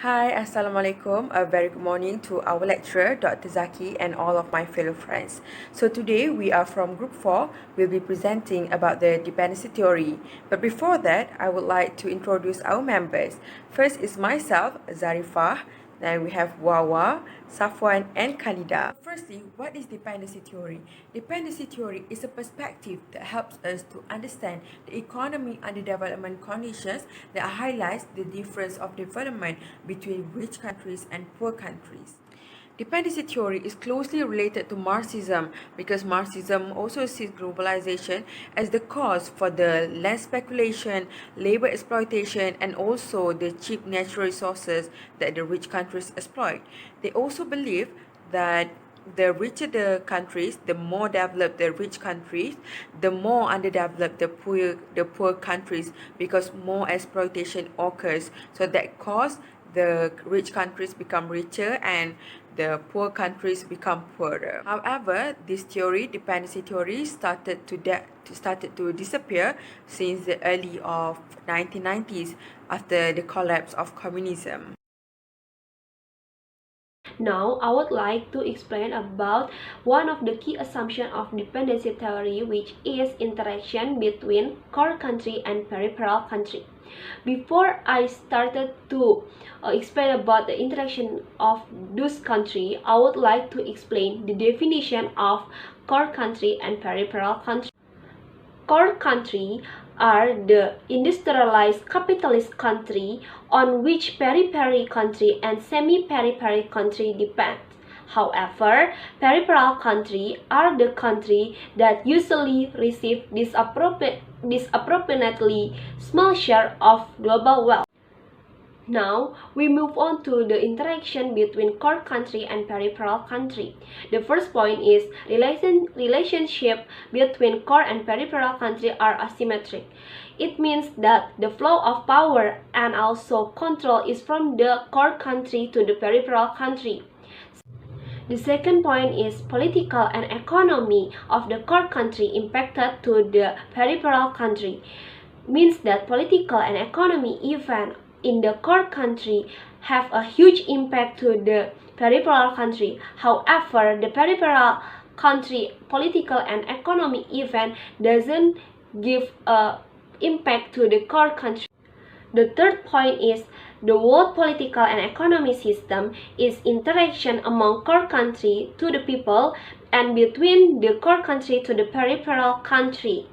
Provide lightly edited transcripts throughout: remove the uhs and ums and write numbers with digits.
Hi, Assalamualaikum. A very good morning to our lecturer, Dr. Zaki, and all of my fellow friends. So today we are from Group 4. We'll be presenting about the dependency theory. But before that, I would like to introduce our members. First is myself, Zarifah. Then we have Wawa, Safwan, and Khalida. Firstly, what is dependency theory? Dependency theory is a perspective that helps us to understand the economy under development conditions that highlights the difference of development between rich countries and poor countries. Dependency theory is closely related to Marxism because Marxism also sees globalization as the cause for the land speculation, labor exploitation, and also the cheap natural resources that the rich countries exploit. They also believe that the richer the countries, the more developed the rich countries, the more underdeveloped the poor countries because more exploitation occurs. So that cause the rich countries become richer and the poor countries become poorer. However, this theory, dependency theory, started to disappear since the early of 1990s after the collapse of communism. Now, I would like to explain about one of the key assumptions of dependency theory, which is interaction between core country and peripheral country. Before I started to explain about the interaction of those countries, I would like to explain the definition of core country and peripheral country. Core country are the industrialized capitalist country on which periphery country and semi-periphery country depend. However, peripheral country are the country that usually receive disproportionately small share of global wealth. Now, we move on to the interaction between core country and peripheral country. The first point is relationship between core and peripheral country are asymmetric. It means that the flow of power and also control is from the core country to the peripheral country. The second point is political and economy of the core country impacted to the peripheral country. Means that political and economy event in the core country have a huge impact to the peripheral country. However, the peripheral country political and economic event doesn't give a impact to the core country. The third point is the world political and economic system is interaction among core country to the people and between the core country to the peripheral country.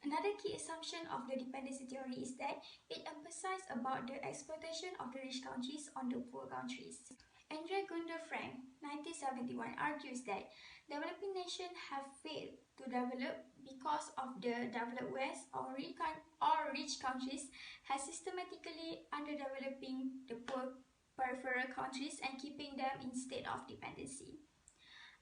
Another key assumption of the dependency theory is that it emphasizes about the exploitation of the rich countries on the poor countries. Andre Gunder Frank, 1971, argues that developing nations have failed to develop because of the developed West or rich countries has systematically underdeveloping the poor peripheral countries and keeping them in state of dependency.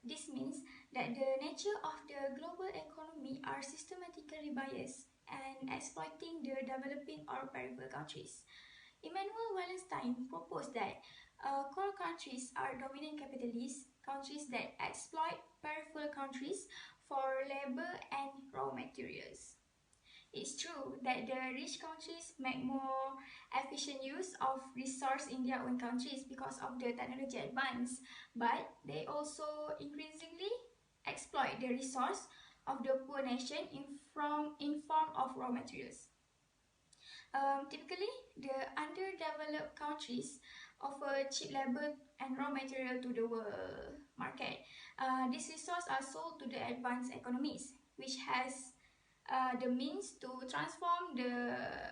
This means that the nature of the global economy are systematically biased and exploiting the developing or peripheral countries. Immanuel Wallenstein proposed that core countries are dominant capitalist countries that exploit peripheral countries for labor and raw materials. It's true that the rich countries make more efficient use of resource in their own countries because of the technology advance, but they also increasingly exploit the resource of the poor nation in form of raw materials. Typically, the underdeveloped countries offer cheap labor and raw material to the world market. These resources are sold to the advanced economies, which has the means to transform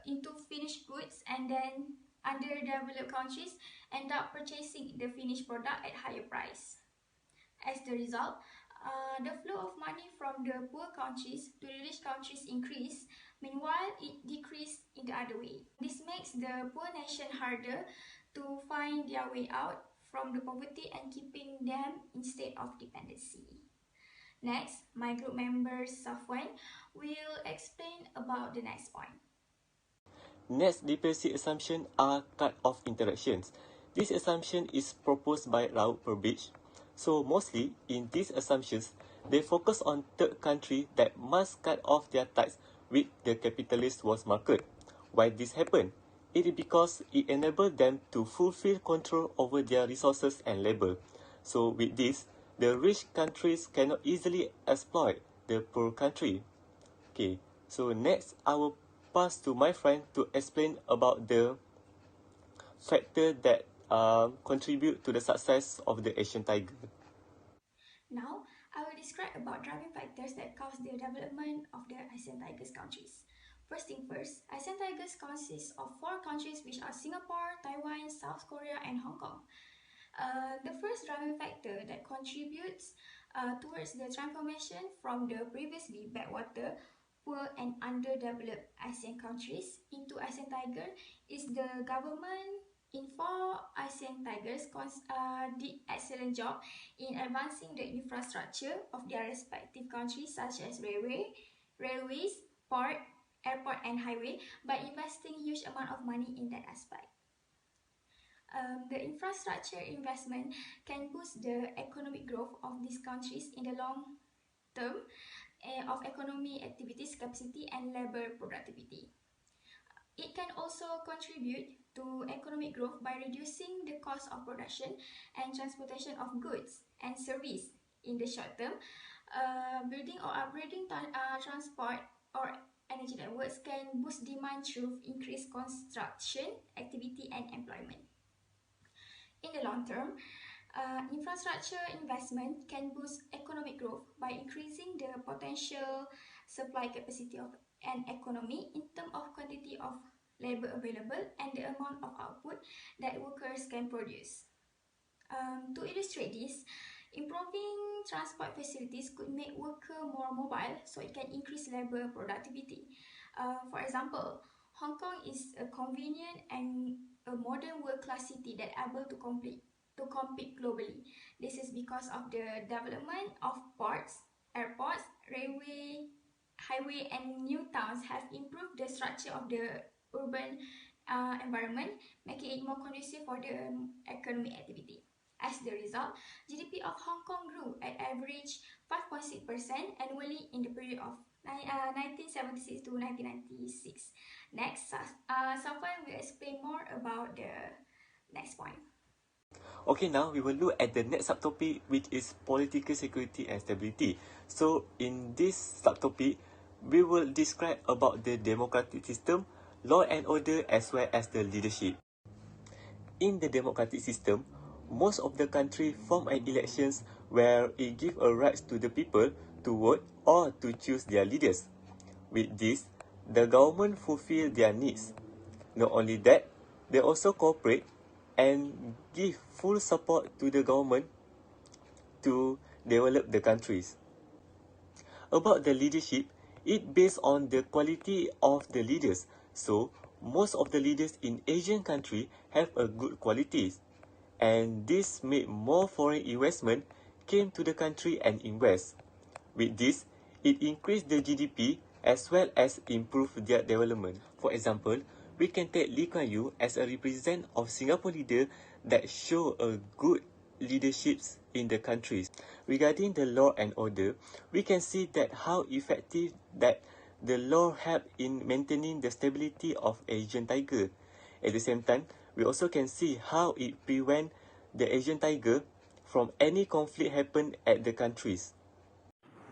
into finished goods, and then underdeveloped countries end up purchasing the finished product at higher price. As the result, the flow of money from the poor countries to the rich countries increase, meanwhile it decreases in the other way. This makes the poor nation harder to find their way out from the poverty and keeping them in state of dependency. Next, my group member Safwan will explain about the next point. Next dependency assumption are cut-off interactions. This assumption is proposed by Raoul Burbidge. So mostly, in these assumptions, they focus on third country that must cut off their ties with the capitalist world market. Why this happen? It is because it enables them to fulfill control over their resources and labor. So with this, the rich countries cannot easily exploit the poor country. Okay, so next I will pass to my friend to explain about the factor that contribute to the success of the Asian tiger. Now, I will describe about driving factors that cause the development of the ASEAN Tigers countries. First thing first, ASEAN Tigers consists of four countries which are Singapore, Taiwan, South Korea, and Hong Kong. The first driving factor that contributes towards the transformation from the previously backwater, poor and underdeveloped ASEAN countries into ASEAN Tiger is the government in four ASEAN Tigers did excellent job in advancing the infrastructure of their respective countries such as railways, port, airport and highway by investing huge amount of money in that aspect. The infrastructure investment can boost the economic growth of these countries in the long term of economy activities, capacity and labor productivity. It can also contribute to economic growth by reducing the cost of production and transportation of goods and service in the short term. Building or upgrading transport or energy networks can boost demand through increased construction activity and employment. In the long term, infrastructure investment can boost economic growth by increasing the potential supply capacity of an economy in terms of quantity of labor available and the amount of output that workers can produce. To illustrate this, improving transport facilities could make workers more mobile so it can increase labor productivity. For example, Hong Kong is a convenient and a modern world-class city that able to compete globally. This is because of the development of ports, airports, railway, highway and new towns have improved the structure of the urban environment, making it more conducive for the economic activity. As the result, GDP of Hong Kong grew at average 5.6% annually in the period of 1976 to 1996. Next, Safwan will explain more about the next point. Okay, now we will look at the next subtopic, which is political security and stability. So in this subtopic, we will describe about the democratic system, law and order, as well as the leadership. In the democratic system, most of the country form an elections where it give a right to the people to vote or to choose their leaders. With this, the government fulfill their needs. Not only that, they also cooperate and give full support to the government to develop the countries. About the leadership, it based on the quality of the leaders. So, most of the leaders in Asian country have a good qualities. And this made more foreign investment came to the country and invest. With this, it increased the GDP as well as improved their development. For example, we can take Lee Kuan Yew as a representative of Singapore leader that show a good leaderships in the countries. Regarding the law and order, we can see that how effective that the law help in maintaining the stability of Asian tiger. At the same time, we also can see how it prevent the Asian tiger from any conflict happen at the countries.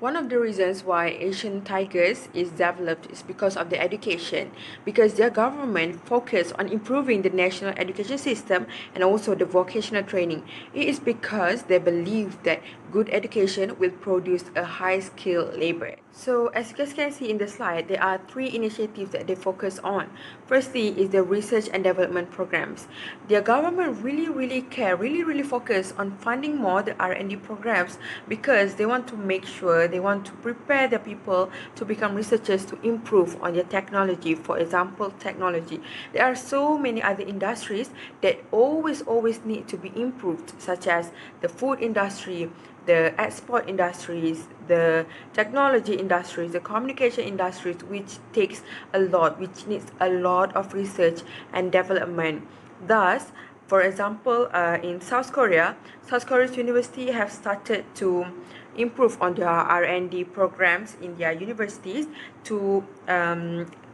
One of the reasons why Asian tigers is developed is because of the education, because their government focus on improving the national education system and also the vocational training. It is because they believe that good education will produce a high-skilled labor. So as you guys can see in the slide, there are three initiatives that they focus on. Firstly is the research and development programs. Their government really care, really focus on funding more the R&D programs because they want to make sure they want to prepare the people to become researchers to improve on their technology. For example, technology. There are so many other industries that always need to be improved, such as the food industry, the export industries, the technology industries, the communication industries, which takes a lot, which needs a lot of research and development. Thus, for example, in South Korea's university have started to improve on their R&D programs in their universities to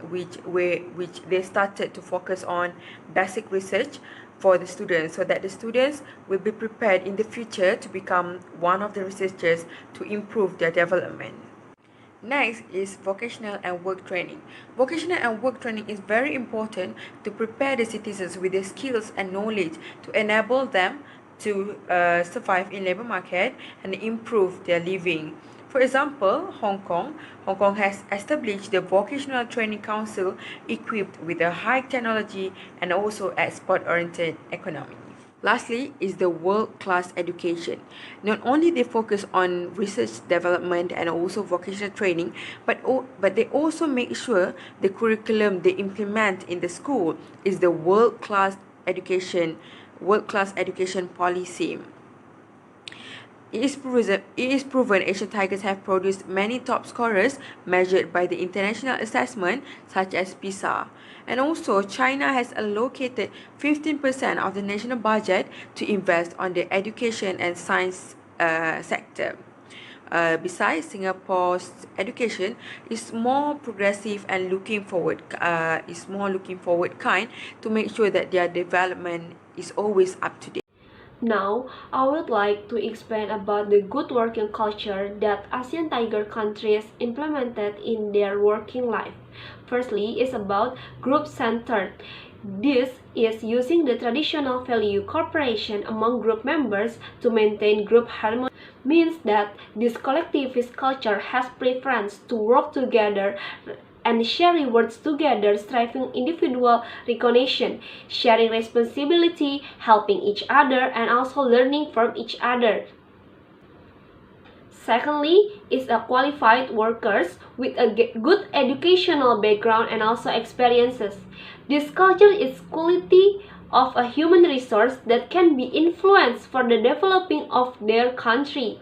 which they started to focus on basic research for the students, so that the students will be prepared in the future to become one of the researchers to improve their development. Next is vocational and work training. Vocational and work training is very important to prepare the citizens with the skills and knowledge to enable them to survive in labor market and improve their living. For example, Hong Kong has established the Vocational Training Council equipped with a high technology and also export-oriented economy. Lastly is the world-class education. Not only they focus on research development and also vocational training, but they also make sure the curriculum they implement in the school is the world-class education policy. It is proven Asian Tigers have produced many top scorers measured by the international assessment such as PISA. And also, China has allocated 15% of the national budget to invest on the education and science sector. Besides, Singapore's education is more progressive and looking forward kind to make sure that their development is always up to date. Now, I would like to explain about the good working culture that ASEAN Tiger countries implemented in their working life. Firstly, is about group-centered. This is using the traditional value cooperation among group members to maintain group harmony. Means that this collectivist culture has preference to work together and share rewards together, striving individual recognition, sharing responsibility, helping each other, and also learning from each other. Secondly, is a qualified workers with a good educational background and also experiences. This culture is quality of a human resource that can be influenced for the developing of their country.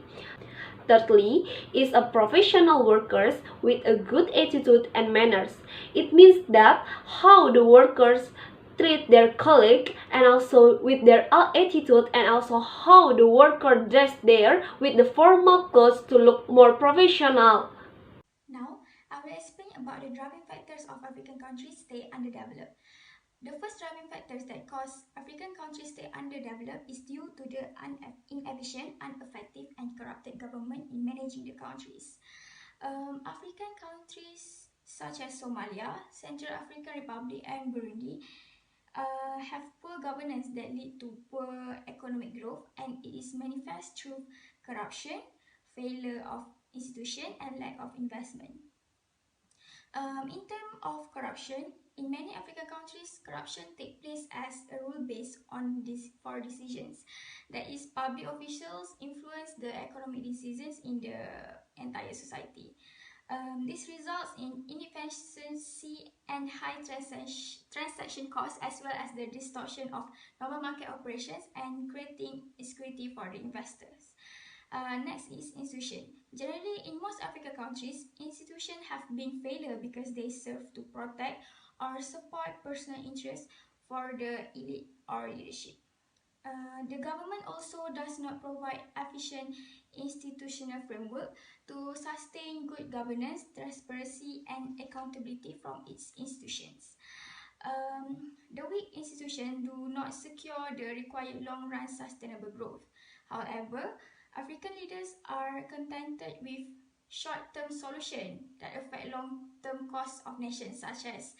Thirdly, is a professional workers with a good attitude and manners. It means that how the workers treat their colleague and also with their attitude, and also how the worker dress there with the formal clothes to look more professional. Now, I will explain about the driving factors of African countries stay underdeveloped. The first driving factors that cause African countries stay underdeveloped is due to the inefficient, ineffective, and corrupted government in managing the countries. African countries such as Somalia, Central African Republic, and Burundi have poor governance that lead to poor economic growth, and it is manifest through corruption, failure of institution, and lack of investment. In terms of corruption, in many African countries, corruption takes place as a rule based on this for decisions. That is, public officials influence the economic decisions in the entire society. This results in inefficiency and high transaction costs, as well as the distortion of normal market operations and creating insecurity for the investors. Next is institution. Generally, in most African countries, institutions have been failure because they serve to protect or support personal interests for the elite or leadership. The government also does not provide efficient institutional framework to sustain good governance, transparency, and accountability from its institutions. The weak institutions do not secure the required long-run sustainable growth. However, African leaders are contented with short-term solutions that affect long-term costs of nations, such as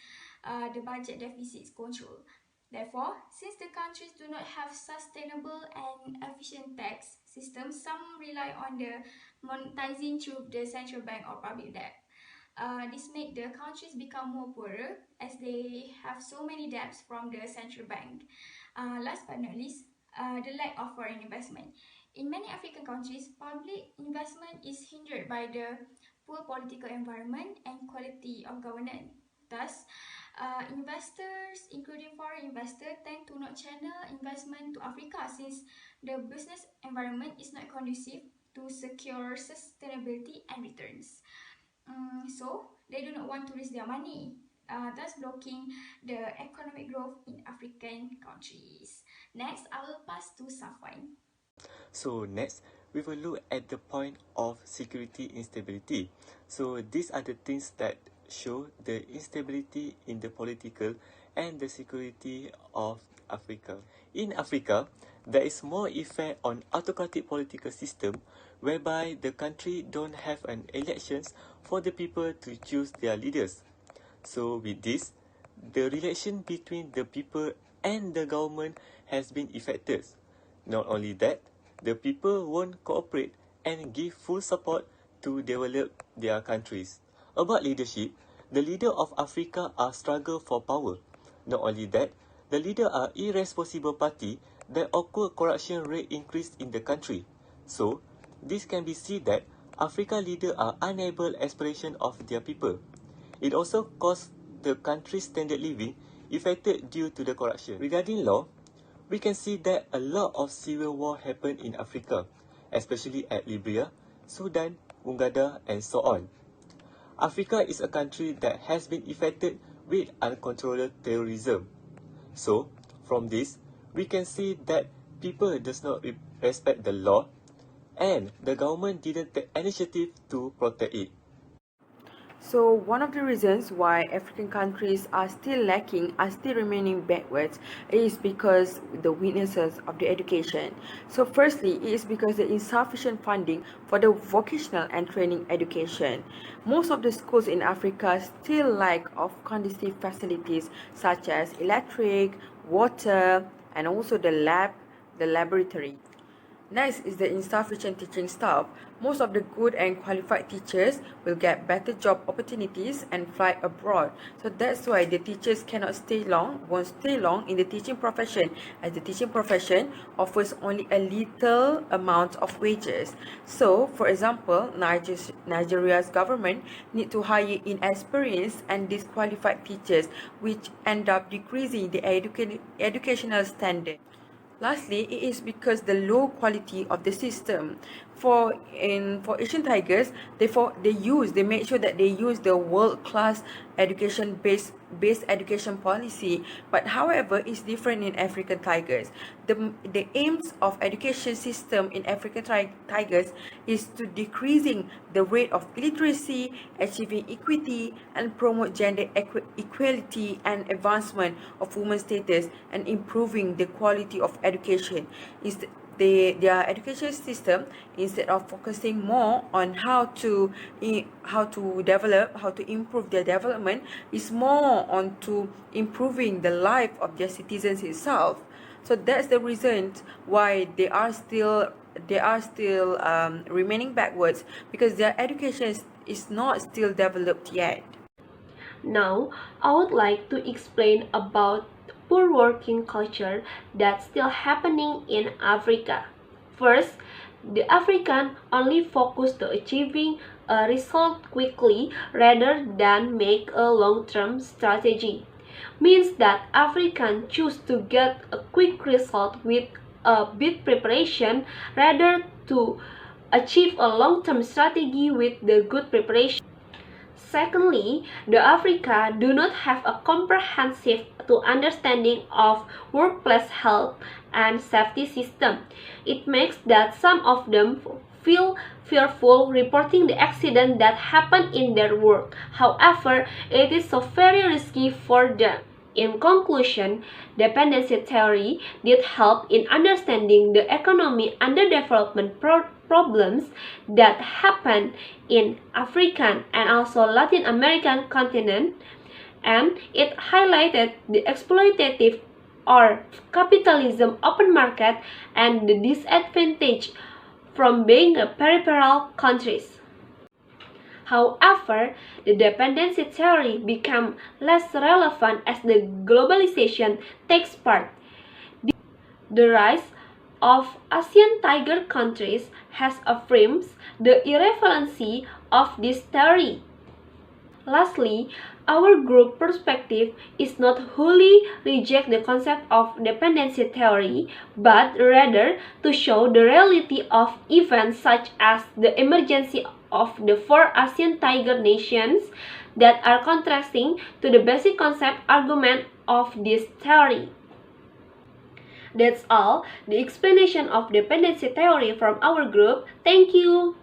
the budget deficits control. Therefore, since the countries do not have sustainable and efficient tax systems, some rely on the monetizing through the central bank or public debt. This makes the countries become more poorer as they have so many debts from the central bank. Last but not least, the lack of foreign investment. In many African countries, public investment is hindered by the poor political environment and quality of governance. Thus, investors, including foreign investors, tend to not channel investment to Africa since the business environment is not conducive to secure sustainability and returns. So they do not want to risk their money, thus blocking the economic growth in African countries. Next, I will pass to Safwan. So next, we will look at the point of security instability. So these are the things that show the instability in the political and the security of Africa. In Africa, there is more effect on autocratic political system whereby the country don't have an elections for the people to choose their leaders. So with this, the relation between the people and the government has been affected. Not only that, the people won't cooperate and give full support to develop their countries. About leadership, the leader of Africa are struggle for power. Not only that, the leader are irresponsible party that occur corruption rate increase in the country. So, this can be seen that Africa leader are unable aspiration of their people. It also cause the country's standard living affected due to the corruption. Regarding law, we can see that a lot of civil war happened in Africa, especially at Libya, Sudan, Uganda, and so on. Africa is a country that has been affected with uncontrolled terrorism. So, from this, we can see that people does not respect the law and the government didn't take initiative to protect it. So one of the reasons why African countries are still lacking, are still remaining backwards, is because the weaknesses of the education. So firstly, it is because the insufficient funding for the vocational and training education. Most of the schools in Africa still lack of conducive facilities such as electric, water, and also the laboratory. Next is the insufficient teaching staff. Most of the good and qualified teachers will get better job opportunities and fly abroad. So that's why the teachers won't stay long in the teaching profession, as the teaching profession offers only a little amount of wages. So, for example, Nigeria's government need to hire inexperienced and disqualified teachers, which end up decreasing the educational standard. Lastly, it is because the low quality of the system. For Asian Tigers, they make sure that they use the world-class based education policy. But however, it's different in African Tigers. The aims of education system in African Tigers is to decreasing the rate of illiteracy, achieving equity, and promote gender equality and advancement of women's status, and improving the quality of education. Their education system, instead of focusing more on how to improve their development, is more on to improving the life of their citizens itself. So that's the reason why they are still remaining backwards, because their education is not still developed yet. Now, I would like to explain about poor working culture that's still happening in Africa. First, the African only focus to achieving a result quickly rather than make a long-term strategy. Means that Africans choose to get a quick result with a bit preparation rather to achieve a long-term strategy with the good preparation. Secondly, the Africa do not have a comprehensive understanding of workplace health and safety system. It makes that some of them feel fearful reporting the accident that happened in their work. However, it is so very risky for them. In conclusion, dependency theory did help in understanding the economy underdevelopment problems that happen in African and also Latin American continent, and it highlighted the exploitative or capitalism open market and the disadvantage from being a peripheral countries. However, the dependency theory became less relevant as the globalization takes part. The rise of Asian tiger countries has affirmed the irrelevancy of this theory. Lastly, our group perspective is not wholly reject the concept of dependency theory, but rather to show the reality of events such as the emergence of the four Asian tiger nations that are contrasting to the basic concept argument of this theory. That's all the explanation of dependency theory from our group. Thank you.